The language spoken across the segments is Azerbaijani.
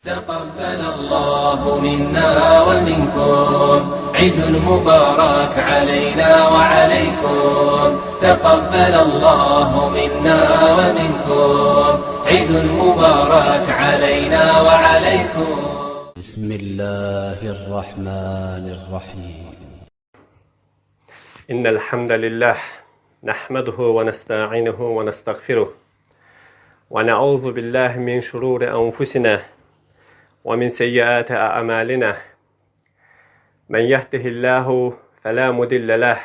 تقبل الله منا ومنكم عيد مبارك علينا وعليكم. تقبل الله منا ومنكم عيد مبارك علينا وعليكم. بسم الله الرحمن الرحيم. إن الحمد لله نحمده ونستعينه ونستغفره ونعوذ بالله من شرور أنفسنا ومن سيئات أعمالنا. من يهده الله فلا مضل له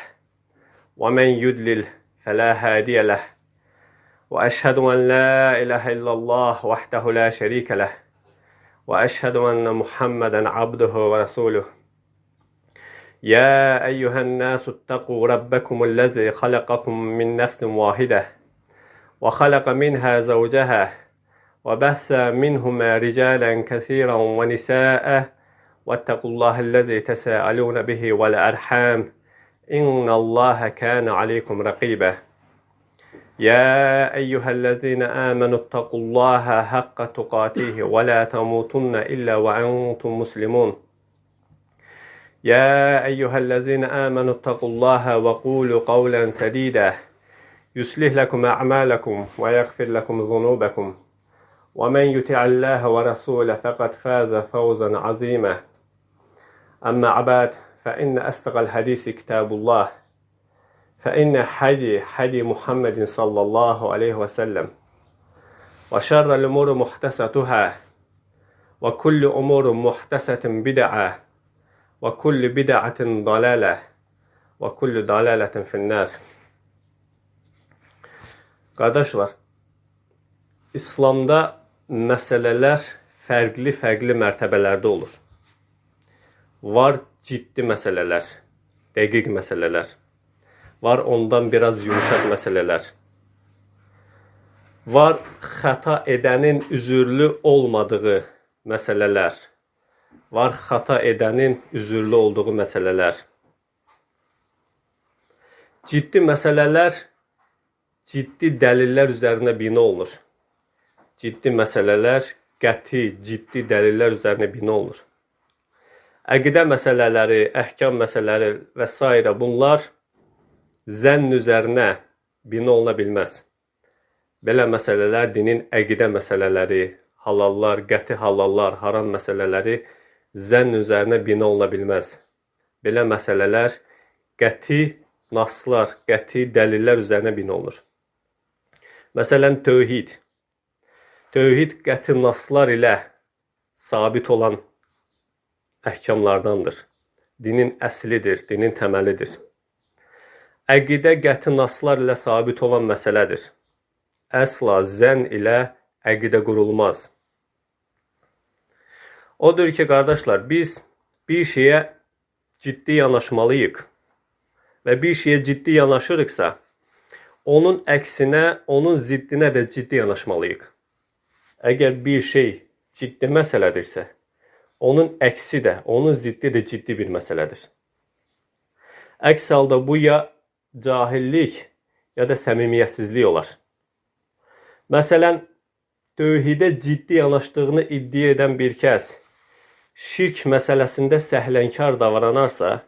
ومن يضلل فلا هادي له. وأشهد أن لا إله إلا الله وحده لا شريك له وأشهد أن محمدا عبده ورسوله. يا أيها الناس اتقوا ربكم الذي خلقكم من نفس واحدة وخلق منها زوجها وبث منهما رجالا كثيرا ونساء واتقوا الله الذي تساءلون به والأرحام إن الله كان عليكم رقيبا. يا أيها الذين آمنوا اتقوا الله حق تقاته ولا تموتن إلا وأنتم مسلمون. يا أيها الذين آمنوا اتقوا الله وقولوا قولا سديدا يصلح لكم أعمالكم ويغفر لكم ذنوبكم ومن يطع الله ورسوله فقد فاز فوزا عظيما. أما بعد فإن أصدق الحديث كتاب الله فإن حدي محمد صلى الله عليه وسلم وشر الأمور محدثاتها وكل أمور محدثة بدعة وكل بدعة ضلالة وكل ضلالة في النار. Qardaşlar, İslamda məsələlər fərqli mərtəbələrdə olur. Var ciddi məsələlər, dəqiq məsələlər. Var ondan biraz yumuşaq məsələlər. Var xəta edənin üzürlü olmadığı məsələlər. Var xəta edənin üzürlü olduğu məsələlər. Ciddi məsələlər ciddi dəlillər üzərinə bina olunur. Ciddi məsələlər qəti, ciddi dəlillər üzərinə bina olunur. Əqidə məsələləri, əhkam məsələləri və s. bunlar zənn üzərinə bina oluna bilməz. Belə məsələlər dinin əqidə məsələləri, halallar, qəti halallar, haram məsələləri zənn üzərinə bina oluna bilməz. Belə məsələlər qəti naslar, qəti dəlillər üzərinə bina olunur. Məsələn, tövhid. Tövhid qəti naslar ilə sabit olan əhkamlardandır. Dinin əslidir, dinin təməlidir. Əqidə qəti naslar ilə sabit olan məsələdir. Əsla zənn ilə əqidə qurulmaz. Odur ki, qardaşlar, biz bir şeyə ciddi yanaşmalıyıq və bir şeyə ciddi yanaşırıqsa, onun əksinə, onun ziddinə də ciddi yanaşmalıyıq. Əgər bir şey ciddi məsələdirsə, onun əksi də, onun ziddi də ciddi bir məsələdir. Əks halda bu ya cahillik, ya da səmimiyyətsizlik olar. Məsələn, tövhidə ciddi yanaşdığını iddia edən bir kəs şirk məsələsində səhlənkar davranarsa,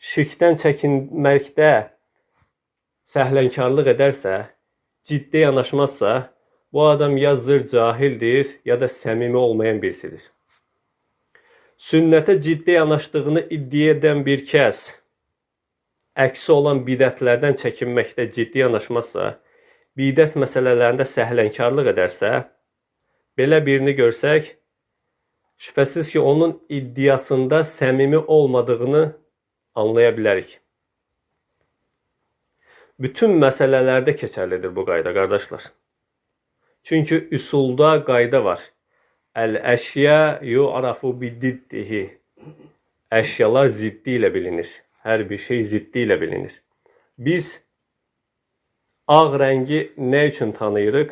şirkdən çəkinməkdə səhlənkarlıq edərsə, ciddi yanaşmazsa, bu adam ya zır cahildir, ya da səmimi olmayan birisidir. Sünnətə ciddi yanaşdığını iddia edən bir kəs əksi olan bidətlərdən çəkinməkdə ciddi yanaşmazsa, bidət məsələlərində səhlənkarlıq edərsə, belə birini görsək, şübhəsiz ki, onun iddiasında səmimi olmadığını anlaya bilərik. Bütün məsələlərdə keçərlidir bu qayda, qardaşlar. Çünki üsulda qayda var. Əl-əşya yu'rafu bididdihi. Əşyalar ziddi ilə bilinir. Hər bir şey ziddi ilə bilinir. Biz ağ rəngi nə üçün tanıyırıq?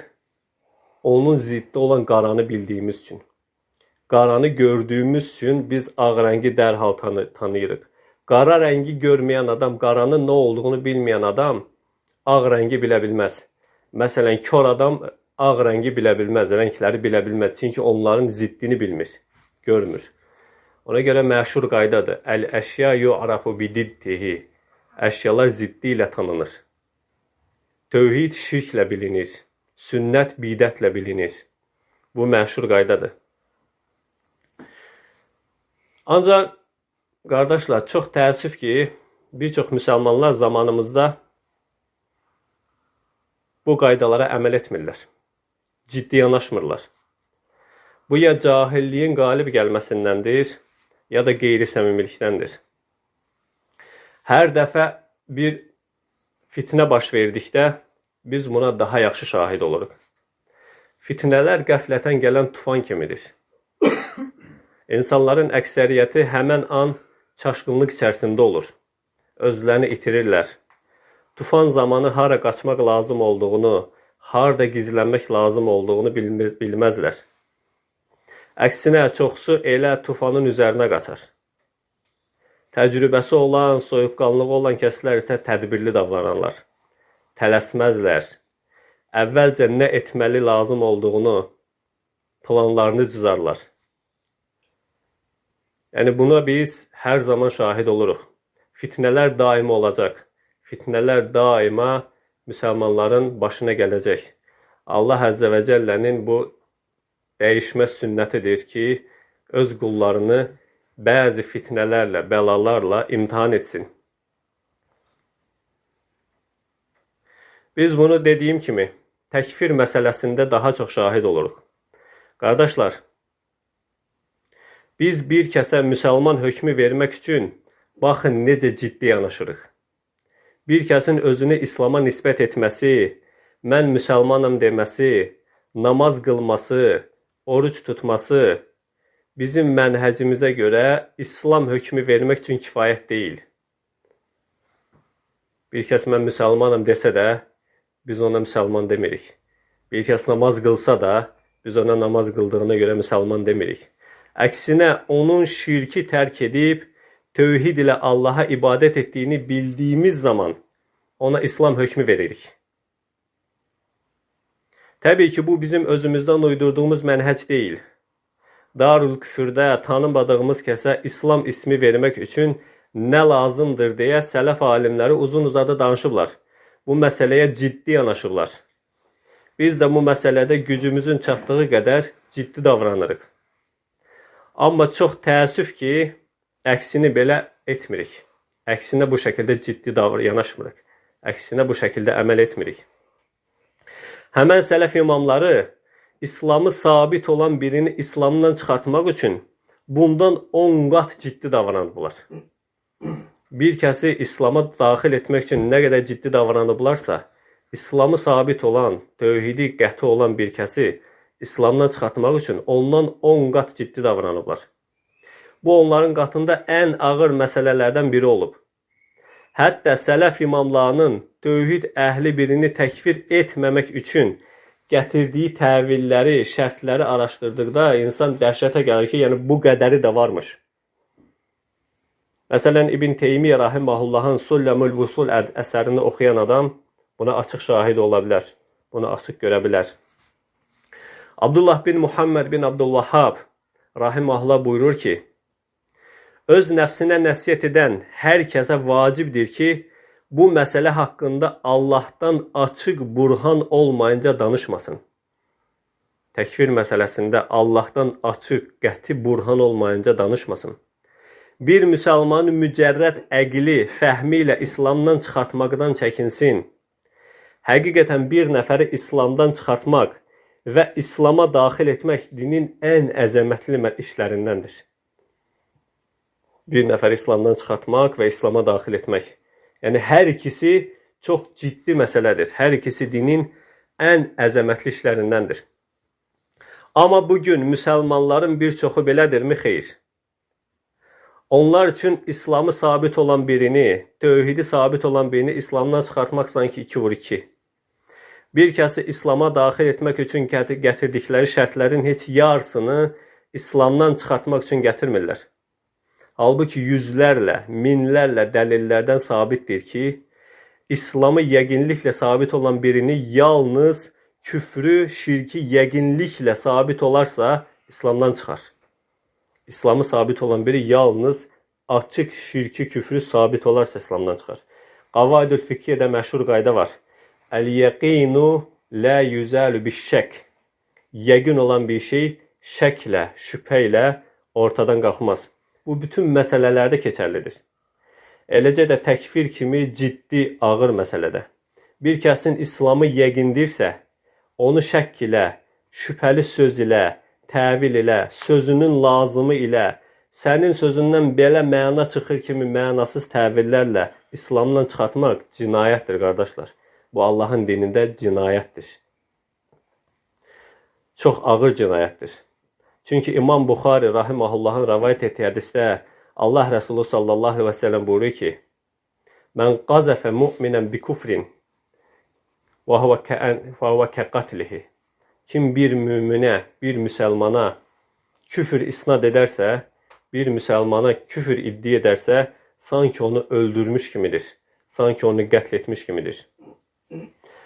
Onun ziddi olan qaranı bildiyimiz üçün. Qaranı gördüyümüz üçün biz ağ rəngi dərhal tanıyırıq. Qara rəngi görməyən adam, qaranın nə olduğunu bilməyən adam ağ rəngi bilə bilməz. Məsələn, kör adam ağ rəngi bilə bilməz, rəngləri bilə bilməz. Çünki onların ziddini bilmir, görmür. Ona görə məşhur qaydadır. Əl-əşya yu'rafu bididdihi. Əşyalar ziddi ilə tanınır. Tövhid şirklə bilinir. Sünnət bidətlə bilinir. Bu məşhur qaydadır. Ancaq, qardaşlar, çox təəssüf ki, bir çox müsəlmanlar zamanımızda bu qaydalara əməl etmirlər. Ciddi yanaşmırlar. Bu ya cahilliyin qalib gəlməsindəndir, ya da qeyri-səmimilikdəndir. Hər dəfə bir fitnə baş verdikdə, biz buna daha yaxşı şahid oluruq. Fitnələr qəflətən gələn tufan kimidir. İnsanların əksəriyyəti həmən an çaşqınlıq içərisində olur. Özlərini itirirlər. Tufan zamanı hara qaçmaq lazım olduğunu, harada gizlənmək lazım olduğunu bilməzlər. Əksinə, çoxsu elə tufanın üzərinə qaçar. Təcrübəsi olan, soyuqqanlığı olan kəslər isə tədbirli davranırlar. Tələsməzlər. Əvvəlcə nə etməli lazım olduğunu, planlarını cızarlar. Yəni, buna biz hər zaman şahid oluruq. Fitnələr daimi olacaq. Fitnələr daima müsəlmanların başına gələcək. Allah Əzzə və Cəllənin bu dəyişməz sünnətidir ki, öz qullarını bəzi fitnələrlə, bəlalarla imtihan etsin. Biz bunu dediyim kimi, təkfir məsələsində daha çox şahid oluruq. Qardaşlar, biz bir kəsə müsəlman hökmü vermək üçün baxın necə ciddi yanaşırıq. Bir kəsin özünü İslama nisbət etməsi, mən müsəlmanam deməsi, namaz qılması, oruç tutması bizim mənhəcimizə görə İslam hökmü vermək üçün kifayət deyil. Bir kəs mən müsəlmanam desə də, biz ona müsəlman demirik. Bir kəs namaz qılsa da, biz ona namaz qıldığına görə müsəlman demirik. Əksinə, onun şirki tərk edib, tövhid ilə Allaha ibadət etdiyini bildiyimiz zaman ona İslam hökmü veririk. Təbii ki, bu bizim özümüzdən uydurduğumuz mənhəc deyil. Darül küfürdə tanımadığımız kəsə İslam ismi vermək üçün nə lazımdır deyə sələf alimləri uzun-uzadı danışıblar. Bu məsələyə ciddi yanaşıblar. Biz də bu məsələdə gücümüzün çatdığı qədər ciddi davranırıq. Amma çox təəssüf ki, əksini belə etmirik. Əksinə bu şəkildə ciddi yanaşmırıq. Əksinə bu şəkildə əməl etmirik. Həmən sələf imamları İslamı sabit olan birini İslamdan çıxartmaq üçün bundan 10 qat ciddi davranıblar. Bir kəsi İslama daxil etmək üçün nə qədər ciddi davranıblarsa, İslamı sabit olan, tövhidi qəti olan bir kəsi İslamdan çıxartmaq üçün ondan 10 qat ciddi davranıblar. Bu onların qatında ən ağır məsələlərdən biri olub. Hətta sələf imamlarının tövhid əhli birini təkfir etməmək üçün gətirdiyi təvilləri, şərtləri araşdırdıqda insan dəhşətə gəlir ki, yəni bu qədəri də varmış. Məsələn, İbn Teymiyyə rahiməhullahın Sullamul Vusul əsərini oxuyan adam buna açıq şahid ola bilər, bunu açıq görə bilər. Abdullah bin Muhammed bin Abdülvahhab rahiməhullah buyurur ki, öz nəfsinə nəsiyyət edən hər kəsə vacibdir ki, bu məsələ haqqında Allahdan açıq burhan olmayınca danışmasın. Təkfir məsələsində Allahdan açıq, qəti burhan olmayınca danışmasın. Bir müsəlmanın mücərrəd əqli, fəhmi ilə İslamdan çıxartmaqdan çəkinsin. Həqiqətən bir nəfəri İslamdan çıxartmaq və İslama daxil etmək dinin ən əzəmətli işlərindəndir. Bir nəfəri İslamdan çıxartmaq və İslama daxil etmək. Yəni, hər ikisi çox ciddi məsələdir. Hər ikisi dinin ən əzəmətli işlərindəndir. Amma bugün müsəlmanların bir çoxu belədirmi? Xeyr. Onlar üçün İslamı sabit olan birini, tövhidi sabit olan birini İslamdan çıxartmaq sanki 2-2. Bir kəsi İslama daxil etmək üçün gətirdikləri şərtlərin heç yarısını İslamdan çıxartmaq üçün gətirmirlər. Halbuki yüzlərlə, minlərlə dəlillərdən sabitdir ki, İslamı yəqinliklə sabit olan birini yalnız küfrü, şirki yəqinliklə sabit olarsa İslamdan çıxar. İslamı sabit olan biri yalnız açıq şirki, küfrü sabit olarsa İslamdan çıxar. Qavaidül Fiqhiyədə məşhur qayda var. Əl-yəqinu la yuzalu biş-şək. Yəqin olan bir şey şəklə, şübhə ilə ortadan qalxmaz. Bu bütün məsələlərdə keçərlidir. Eləcə də təkfir kimi ciddi, ağır məsələdə. Bir kəsin İslamı yəqindirsə, onu şəkk ilə, şübhəli söz ilə, təvil ilə, sözünün lazımı ilə, sənin sözündən belə məna çıxır kimi mənasız təvillərlə İslamdan çıxartmaq cinayətdir, qardaşlar. Bu, Allahın dinində cinayətdir. Çox ağır cinayətdir. Çünki İmam Buxari rahimahullahın rəvayət etdiyi hədisdə Allah Rəsulü sallallahu aleyhi və səlləm buyurur ki, Mən qazəfə mu'minən bi kufrin və huvə kəqatlihi. Kim bir müminə, bir müsəlmana küfür isnad edərsə, bir müsəlmana küfür iddia edərsə, sanki onu öldürmüş kimidir. Sanki onu qətl etmiş kimidir.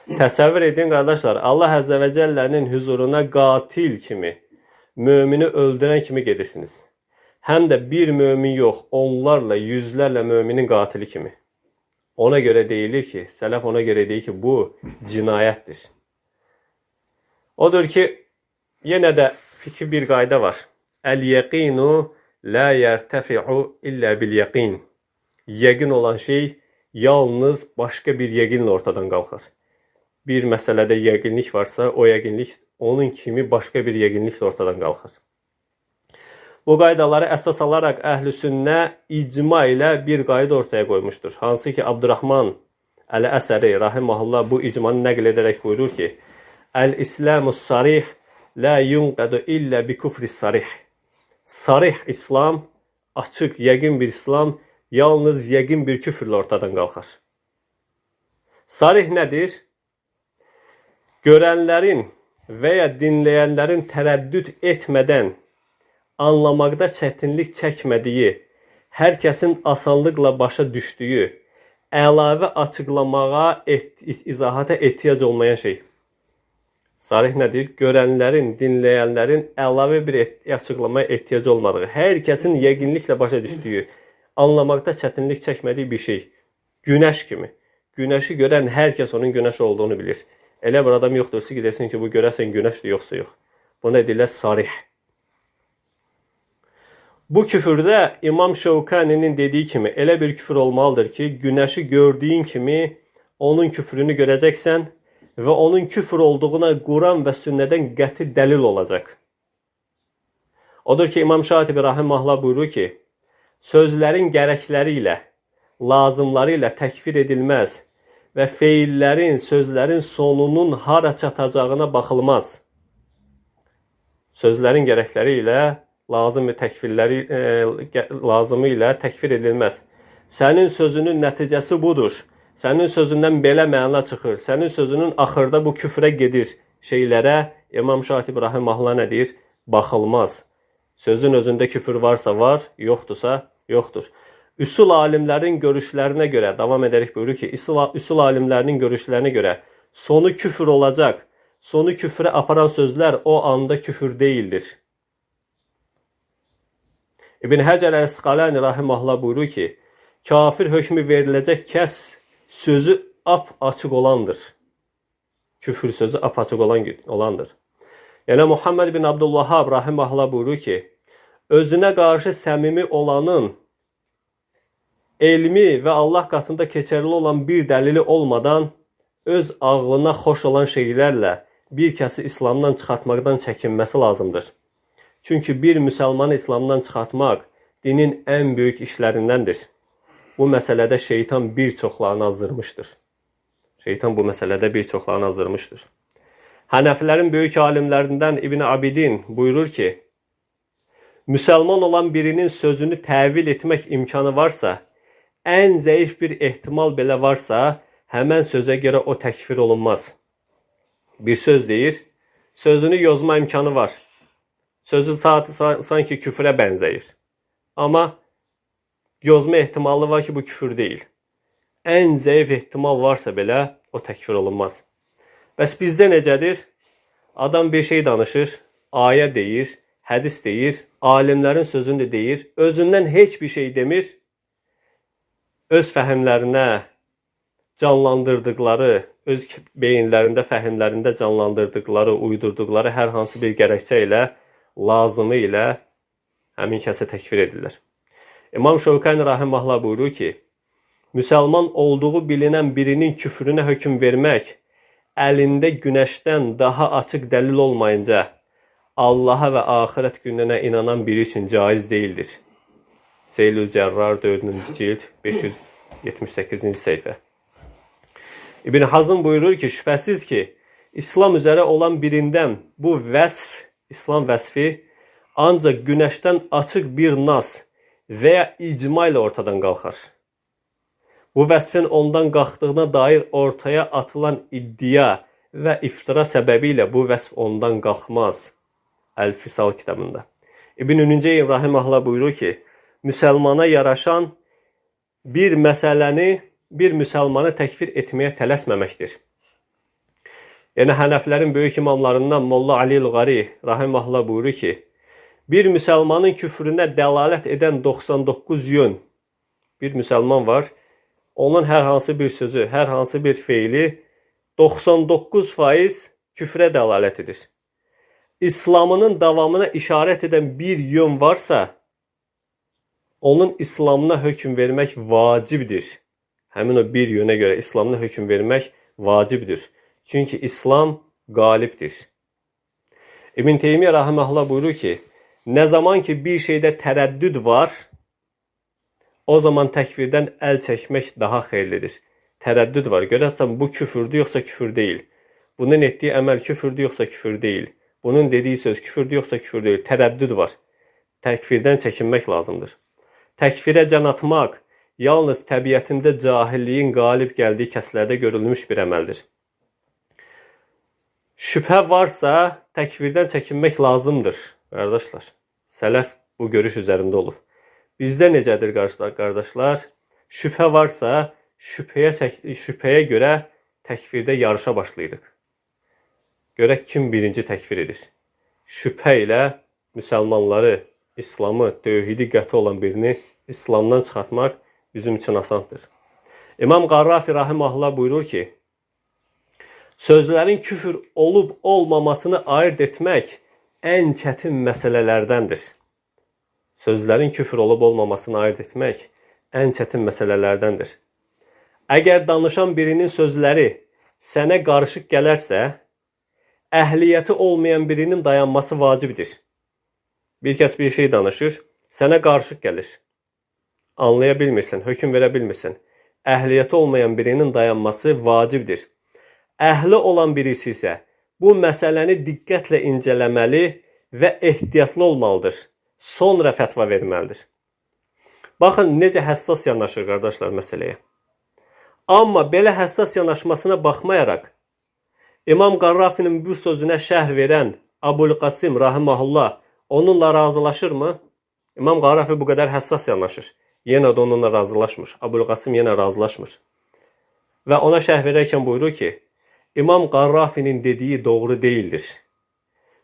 Təsəvvür edin, qardaşlar, Allah Əzzə və Cəllənin huzuruna qatil kimi, mümini öldürən kimi gedirsiniz. Həm də bir mömin yox, onlarla, yüzlərlə müminin qatili kimi. Ona görə deyilir ki, sələf ona görə deyir ki, bu cinayətdir. Odur ki, yenə də fikri bir qayda var. Əl-yəqinu la yərtəfi'u illə bil-yəqin. Yəqin olan şey yalnız başqa bir yəqinlə ortadan qalxır. Bir məsələdə yəqinlik varsa, o yəqinlik onun kimi başqa bir yəqinliklə ortadan qalxır. Bu qaydaları əsas alaraq Əhl-i Sünnə icma ilə bir qayda ortaya qoymuşdur. Hansı ki, Abdurrahman Əl-Əsəri rahiməhullah bu icmanı nəql edərək buyurur ki, Əl-İslamus sarih la yunqadu illə bi kufris sarih. Sarih İslam, açıq, yəqin bir İslam, yalnız yəqin bir küfrlə ortadan qalxar. Sarih nədir? Görənlərin və ya dinləyənlərin tərəddüd etmədən anlamaqda çətinlik çəkmədiyi, hər kəsin asanlıqla başa düşdüyü, əlavə açıqlamağa, izahata ehtiyac olmayan şey. Sarih nədir? Görənlərin, dinləyənlərin əlavə bir açıqlamaya ehtiyac olmadığı, hər kəsin yəqinliklə başa düşdüyü, anlamaqda çətinlik çəkmədiyi bir şey. Günəş kimi. Günəşi görən hər kəs onun günəş olduğunu bilir. Elə bir adam yoxdur ki, desin ki, bu görəsən günəşdir, yoxsa yox. Buna deyirlər sarih. Bu küfürdə İmam Şevkani'nin dediyi kimi elə bir küfür olmalıdır ki, günəşi gördüyün kimi onun küfrünü görəcəksən və onun küfür olduğuna Quran və sünnədən qəti dəlil olacaq. Odur ki, İmam Şatibi rahiməhullah buyurur ki, sözlərin gərəkləri ilə, lazımları ilə təkfir edilməz və feillərin, sözlərin sonunun hara çatacağına baxılmaz. Sözlərin gərəkləri ilə, lazımı ilə təkfir edilməz. Sənin sözünün nəticəsi budur. Sənin sözündən belə məna çıxır. Sənin sözünün axırda bu küfrə gedir. Şeylərə İmam Şatibi rahiməhullah nə deyir? Baxılmaz. Sözün özündə küfür varsa var, yoxdursa yoxdur. Üsul alimlərin görüşlərinə görə, davam edərək buyurur ki, üsul alimlərinin görüşlərinə görə sonu küfür olacaq. Sonu küfrə aparan sözlər o anda küfür deyildir. İbn Həcər Əl-Əsqalani rahiməhullah buyurur ki, kafir hökmü veriləcək kəs sözü ap-açıq olandır. Küfür sözü ap-açıq olandır. Yəni Muhammed bin Abdülvahhab rahiməhullah buyurur ki, özünə qarşı səmimi olanın elmi və Allah qatında keçərli olan bir dəlili olmadan öz ağlına xoş olan şeylərlə bir kəsi İslamdan çıxartmaqdan çəkinməsi lazımdır. Çünki bir müsəlmanı İslamdan çıxartmaq dinin ən böyük işlərindəndir. Bu məsələdə şeytan bir çoxlarını azdırmışdır. Şeytan bu məsələdə bir çoxlarını azdırmışdır. Hənəfilərin böyük alimlərindən İbn Abidin buyurur ki, müsəlman olan birinin sözünü təvil etmək imkanı varsa, ən zəif bir ehtimal belə varsa, həmən sözə görə o təkfir olunmaz. Bir söz deyir, sözünü yozma imkanı var. Sözü sanki küfrə bənzəyir. Amma yozma ehtimalı var ki, bu küfür deyil. Ən zəif ehtimal varsa belə, o təkfir olunmaz. Bəs bizdə necədir? Adam bir şey danışır, ayə deyir, hədis deyir, alimlərin sözünü də deyir, özündən heç bir şey demir, öz fəhimlərinə canlandırdıqları, öz beyinlərində, fəhimlərində canlandırdıqları, uydurduqları hər hansı bir gərəkçə ilə, lazımı ilə həmin kəsə təkfir edirlər. İmam Şövkani rahimehullah buyurur ki, müsəlman olduğu bilinən birinin küfrünə hökm vermək, əlində günəşdən daha açıq dəlil olmayınca, Allaha və axirət gününə inanan biri üçün caiz deyildir. Seylül Cərrar 4-cü cild 578-ci səhifə. İbn Hazm buyurur ki, şübhəsiz ki, İslam üzərə olan birindən bu vəsf, İslam vəsfi ancaq günəşdən açıq bir nas və ya icma ilə ortadan qalxar. Bu vəsfin ondan qalxdığına dair ortaya atılan iddia və iftira səbəbilə bu vəsf ondan qalxmaz. Əl-Fisal kitabında. İbn Ünceyn rahimehullah buyurur ki, müsəlmana yaraşan bir məsələni, bir müsəlmanı təkfir etməyə tələsməməkdir. Yəni, Hənəflərin böyük imamlarından Molla Ali Lüğari rahimehullah buyurur ki, bir müsəlmanın küfrünə dəlalət edən 99 yön bir müsəlman var, onun hər hansı bir sözü, hər hansı bir feili 99% küfrə dəlalət edir. İslamının davamına işarət edən bir yön varsa, onun İslamına hökm vermək vacibdir. Həmin o bir yönə görə İslamına hökm vermək vacibdir. Çünki İslam qalibdir. İbn Teymiyyə rahimehullah buyurur ki, nə zaman ki bir şeydə tərəddüd var, o zaman təkfirdən əl çəkmək daha xeyirlidir. Tərəddüd var. Görəsən bu küfürdür yoxsa küfür deyil. Bunun etdiyi əməl küfürdür yoxsa küfür deyil. Bunun dediyi söz küfürdür yoxsa küfür deyil. Tərəddüd var. Təkfirdən çəkinmək lazımdır. Təkfirə can atmaq yalnız təbiətində cahilliyin qalib gəldiyi kəslərdə görülmüş bir əməldir. Şübhə varsa təkfirdən çəkinmək lazımdır, qardaşlar. Sələf bu görüş üzərində olur. Bizdə necədir, qardaşlar? Şübhə varsa şübhəyə görə təkfirdə yarışa başlayırıq. Görək kim birinci təkfir edir. Şübhə ilə müsəlmanları, İslamı, tövhidi qəti olan birini İslamdan çıxartmaq bizim üçün asandır. İmam Qarrafi rahimehullah buyurur ki, sözlərin küfür olub olmamasını ayırt etmək ən çətin məsələlərdəndir. Sözlərin küfür olub olmamasını ayırt etmək ən çətin məsələlərdəndir. Əgər danışan birinin sözləri sənə qarışıq gələrsə, əhliyyəti olmayan birinin dayanması vacibdir. Bir kəs bir şey danışır, sənə qarışıq gəlir. Anlaya bilmirsən, hökm verə bilmirsən. Əhliyyəti olmayan birinin dayanması vacibdir. Əhli olan birisi isə bu məsələni diqqətlə incələməli və ehtiyatlı olmalıdır. Sonra fətva verməlidir. Baxın, necə həssas yanaşır qardaşlar məsələyə. Amma belə həssas yanaşmasına baxmayaraq, İmam Qarrafinin bu sözünə şərh verən Əbu'l-Qasim rahimehullah onunla razılaşırmı? İmam Qarrafi bu qədər həssas yanaşır. Yenə də onunla razılaşmır. Əbu'l-Qasim yenə razılaşmır. Və ona şərh verərkən buyurur ki, İmam Qarrafinin dediyi doğru deyildir.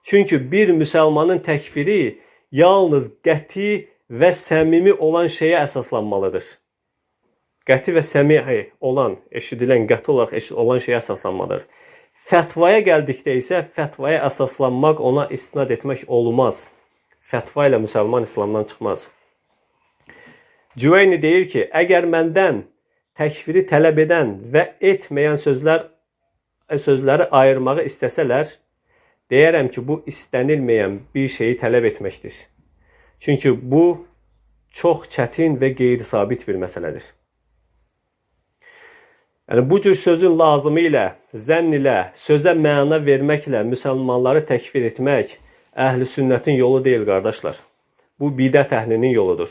Çünki bir müsəlmanın təkfiri yalnız qəti və səmimi olan şeyə əsaslanmalıdır. Qəti və səmimi olan, eşidilən, qəti olaraq olan şeyə əsaslanmalıdır. Fətvaya gəldikdə isə fətvaya əsaslanmaq, ona istinad etmək olmaz. Fətva ilə müsəlman İslamdan çıxmaz. Cüveyni deyir ki, əgər məndən təkfiri tələb edən və etməyən sözləri ayırmağı istəsələr, deyərəm ki, bu istənilməyən bir şeyi tələb etməkdir. Çünki bu çox çətin və qeyri-sabit bir məsələdir. Yəni, bu cür sözün lazımı ilə, zənn ilə, sözə məna verməklə müsəlmanları təkfir etmək əhl-i sünnətin yolu deyil, qardaşlar. Bu bidət əhlinin yoludur.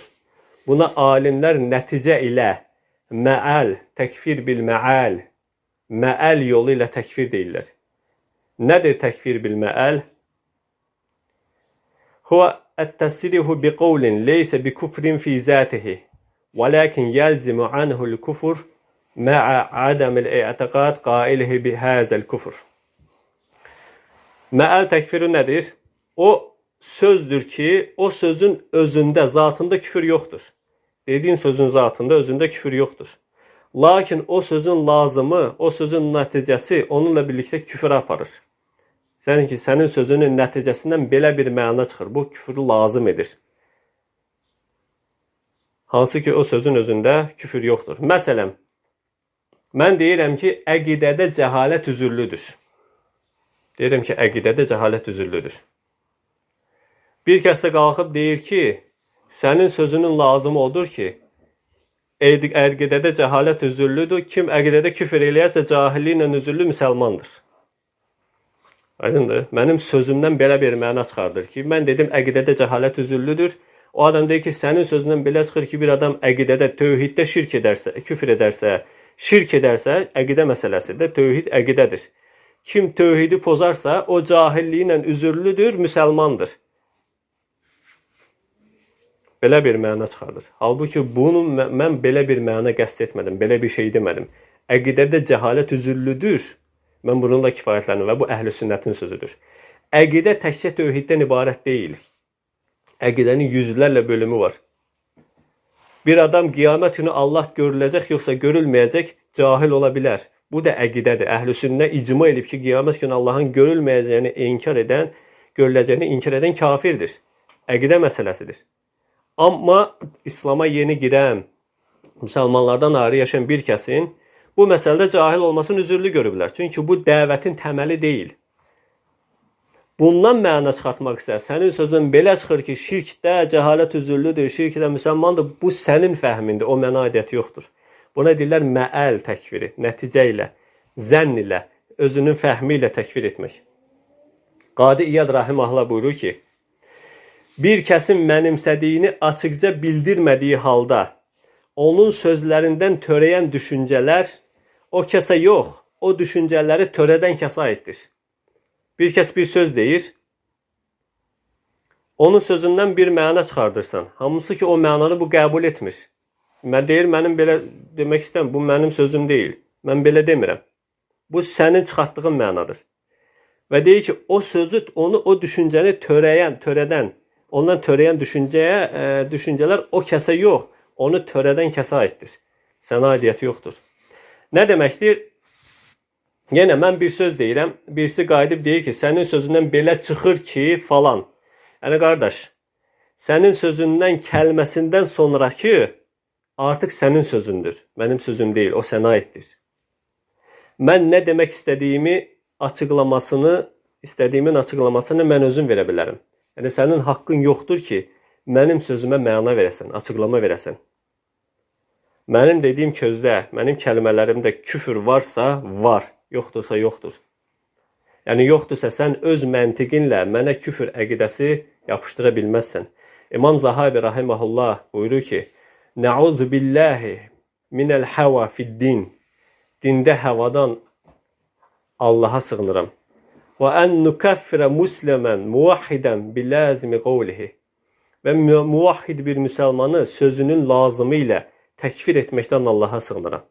Buna alimlər nəticə ilə məəl, təkfir bil məəl, məəl yolu ilə təkfir deyirlər. Nədir təkfir bil məəl? Huvə ət-təsrihu bi qavlin leysə bi kufrin fi zatihi, və lakin yəlzimu anhul kufur mə'a adəmil i'tiqad qailihi bi həzəl kufr. Məəl təkfiri nədir? O sözdür ki, o sözün özündə, zatında küfür yoxdur. Dediyin sözün zatında, özündə küfür yoxdur. Lakin o sözün lazımı, o sözün nəticəsi onunla birlikdə küfrə aparır. Sənin sözünün nəticəsindən belə bir məna çıxır. Bu küfrü lazım edir. Hansı ki, o sözün özündə küfür yoxdur. Məsələn, mən deyirəm ki, əqidədə cəhalət üzürlüdür. Deyirəm ki, əqidədə cəhalət üzürlüdür. Bir kəs də qalxıb deyir ki, sənin sözünün lazımı odur ki, əqidədə cəhalət üzürlüdür. Kim əqidədə küfür eləyərsə cahilliklə üzürlü müsəlmandır. Aydındır. Mənim sözümdən belə bir məna çıxardır ki, mən dedim əqidədə cəhalət üzürlüdür. O adam deyir ki, sənin sözündən belə çıxır ki, bir adam əqidədə, tövhiddə şirk edərsə, küfür edərsə, şirk edərsə, əqidə məsələsidir. Tövhid əqidədir. Kim tövhidi pozarsa, o cahilliklə üzürlüdür, müsəlmandır. Belə bir məna çıxardır. Halbuki bunu mən belə bir məna qəsd etmədim, belə bir şey demədim. Əqidədə cəhalət üzürlüdür. Mən bununla kifayətləndim və bu əhl-i sünnətin sözüdür. Əqidə təkcə tövhiddən ibarət deyil. Əqidənin yüzlərlə bölümü var. Bir adam qiyamət günü Allah görüləcək yoxsa görülməyəcək cahil ola bilər. Bu da əqidədir. Əhl-i sünnə icma edib ki, qiyamət günü Allahın görülməyəcəyini inkar edən, görüləcəyini inkar edən kafirdir. Əqidə məsələsidir. Amma İslam'a yeni girən, müsəlmanlardan ayrı yaşayan bir kəsin bu məsələdə cahil olmasını üzürlü görüblər. Çünki bu dəvətin təməli deyil. Bundan məna çıxartmaq istər. Sənin sözün belə çıxır ki, şirkdə cəhalət üzürlüdür, şirkdə müsəlmandır. Bu sənin fəhmindir, o mənə aidiyyəti yoxdur. Buna deyirlər məəl təkfiri, nəticə ilə, zənn ilə, özünün fəhmi ilə təkfir etmək. Qadi İyad Rahiməhullah buyurur ki, bir kəsin mənimsədiyini açıqca bildirmədiyi halda onun sözlərindən törəyən düşüncələr o kəsə yox, o düşüncələri törədən kəsə aiddir. Bir kəs bir söz deyir, onun sözündən bir məna çıxardırsan. Hamısı ki, o mənanı bu qəbul etmir. Mən deyir, mənim belə demək istəyirəm, bu mənim sözüm deyil. Mən belə demirəm. Bu sənin çıxartdığın mənadır. Və deyir ki, o sözü, o düşüncəni törədən, ondan törəyən düşüncələr o kəsə yox, onu törədən kəsə aiddir. Sənə aidiyyəti yoxdur. Nə deməkdir? Yenə mən bir söz deyirəm, birisi qayıdıb deyir ki, sənin sözündən belə çıxır ki, falan. Yəni, qardaş, sənin sözündən kəlməsindən sonraki artıq sənin sözündür. Mənim sözüm deyil, o sənə aiddir. Mən nə demək istədiyimin açıqlamasını mən özüm verə bilərəm. Yəni, sənin haqqın yoxdur ki, mənim sözümə məna verəsən, açıqlama verəsən. Mənim dediyim közdə, mənim kəlmələrimdə küfür varsa, var. Yoxdursa, yoxdur. Yəni, yoxdursa, sən öz məntiqinlə mənə küfür əqidəsi yapışdıra bilməzsən. İmam Zahabi Rahiməhullah buyurur ki, Nəuzu billahi minəl həva fiddin. Dində həvadan Allaha sığınıram. Və ən nukəffirə muslimən muvahhidən biləzimi qovlihi. Və muvahhid bir müsəlmanı sözünün lazımı ilə təkfir etməkdən Allaha sığınıram.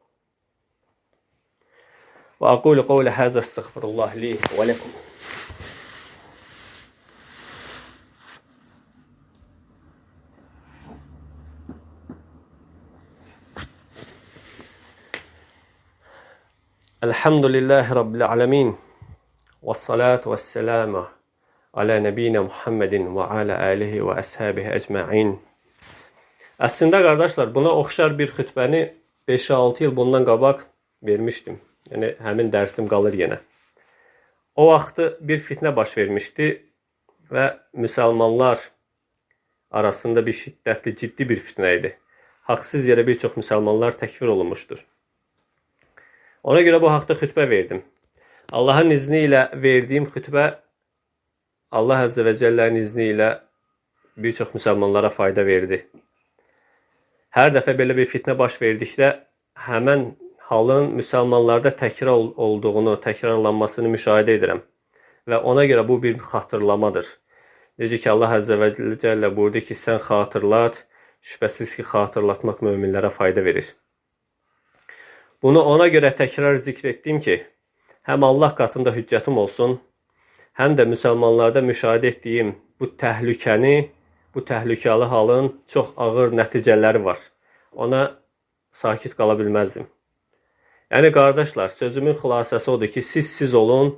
Və aqulu qavlə həzə estəğfirullah li və ləkum. Elhamdülillahi Rabbil alemin. Vəssalatu vəssalamu alə nəbiyinə Muhammedin və alə alihi və əshabihi əcməin. Əslində, qardaşlar, buna oxşar bir xütbəni 5-6 il bundan qabaq vermişdim. Yəni, həmin dərsim qalır yenə. O vaxtı bir fitnə baş vermişdi və müsəlmanlar arasında bir şiddətli, ciddi bir fitnə idi. Haqsız yerə bir çox müsəlmanlar təkfir olunmuşdur. Ona görə bu haqda xütbə verdim. Allahın izni ilə verdiyim xütbə Allah Əzzə və Cəllənin izni ilə bir çox müsəlmanlara fayda verdi. Hər dəfə belə bir fitnə baş verdikdə həmən halın müsəlmanlarda təkrar olduğunu, təkrarlanmasını müşahidə edirəm. Və ona görə bu bir xatırlamadır. Necə ki, Allah Əzzə və Cəllə buyurdu ki, sən xatırlat, şübhəsiz ki, xatırlatmaq möminlərə fayda verir. Bunu ona görə təkrar zikr etdim ki, həm Allah qatında hüccətim olsun, həm də müsəlmanlarda müşahidə etdiyim bu təhlükəni, bu təhlükəli halın çox ağır nəticələri var. Ona sakit qala bilməzdim. Yəni qardaşlar, sözümün xülasəsi odur ki, siz olun.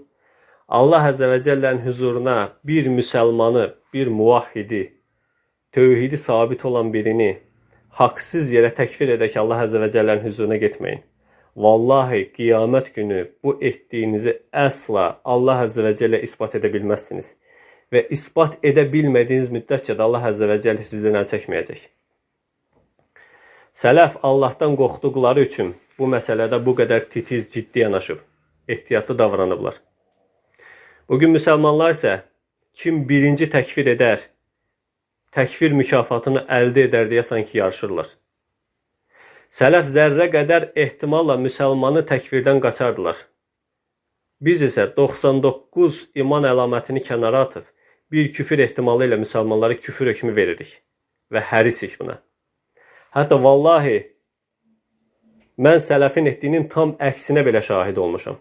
Allah Əzzə və Cəllənin huzuruna bir müsəlmanı, bir muvahhidi, tövhidi sabit olan birini haqsız yerə təkfir edək Allah Əzzə və Cəllənin huzuruna getməyin. Vallahi qiyamət günü bu etdiyinizi əsla Allah Əzzə və Cəllə ispat edə bilməzsiniz. Və ispat edə bilmədiyiniz müddətcə də Allah Əzzə və Cəllə sizdən əl çəkməyəcək. Sələf Allahdan qorxduqları üçün bu məsələdə bu qədər titiz, ciddi yanaşıb, ehtiyatlı davranıblar. Bugün müsəlmanlar isə kim birinci təkfir edər, təkfir mükafatını əldə edər deyə sanki yarışırlar. Sələf zərrə qədər ehtimalla müsəlmanı təkfirdən qaçardılar. Biz isə 99 iman əlamətini kənara atıb, bir küfür ehtimalı ilə müsəlmanlara küfür hökmü veririk və hərisik buna. Hətta vallahi, mən sələfin etdiyinin tam əksinə belə şahid olmuşam.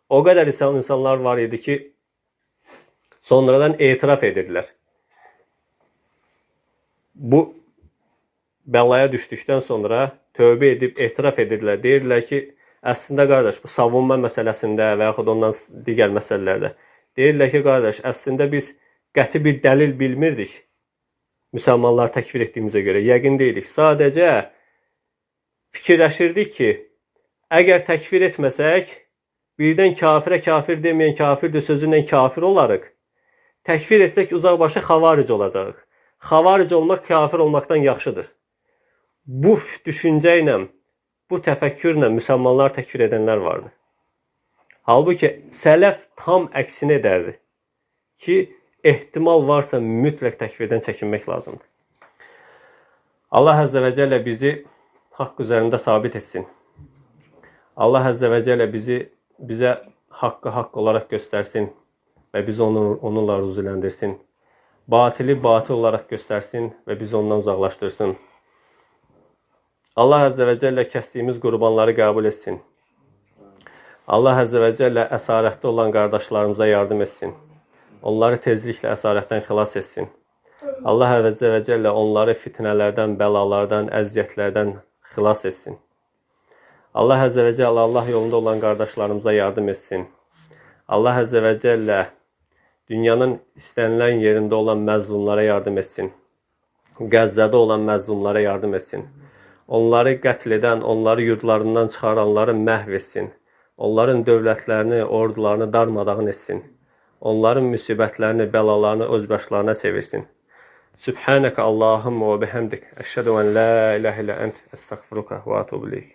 O qədər insanlar var idi ki, sonradan etiraf edirdilər. Bu bəlaya düşdükdən sonra tövbə edib etiraf edirdilər. Deyirdilər ki, əslində qardaş, bu savunma məsələsində və yaxud ondan digər məsələlərdə. Deyirdilər ki, qardaş, əslində biz qəti bir dəlil bilmirdik. Müsəlmanlar təkfir etdiyimizə görə yəqin deyilik. Sadəcə fikirləşirdik ki, əgər təkfir etməsək, birdən kafirə kafir deməyən kafirdir sözündən kafir olarıq. Təkfir etsək uzaqbaşı xavaric olacaq. Xavaric olmaq kafir olmaqdan yaxşıdır. Bu düşüncə ilə, bu təfəkkürlə müsəlmanlar təkfir edənlər vardı. Halbuki sələf tam əksinə edərdi ki, ehtimal varsa mütləq təkfirdən çəkinmək lazımdır. Allah Əzzə və Cəllə bizi haqq üzərində sabit etsin. Allah Əzzə və Cəllə bizə haqqı haqq olaraq göstərsin və bizi onunla ruziləndirsin. Batili batıl olaraq göstərsin və bizi ondan uzaqlaşdırsın. Allah Əzzə və Cəllə kəsdiyimiz qurbanları qəbul etsin. Allah Əzzə və Cəllə əsarətdə olan qardaşlarımıza yardım etsin. Onları tezliklə əsarətdən xilas etsin. Allah Əzzə və Cəllə onları fitnələrdən, bəlalardan, əziyyətlərdən xilas etsin. Allah Əzzə və Cəllə Allah yolunda olan qardaşlarımıza yardım etsin. Allah Əzzə və Cəllə dünyanın istənilən yerində olan məzlumlara yardım etsin. Qəzzədə olan məzlumlara yardım etsin. Onları qətl edən, onları yurdlarından çıxaranları məhv etsin. Onların dövlətlərini, ordularını darmadağın etsin. Onların müsibətlərini, bəlalarını öz başlarına çevirsin. Sübhanəkə Allahumma və bihamdik. Əşhədu ən la ilahə illə ənt. Əstəğfiruka və etûbu ileyk.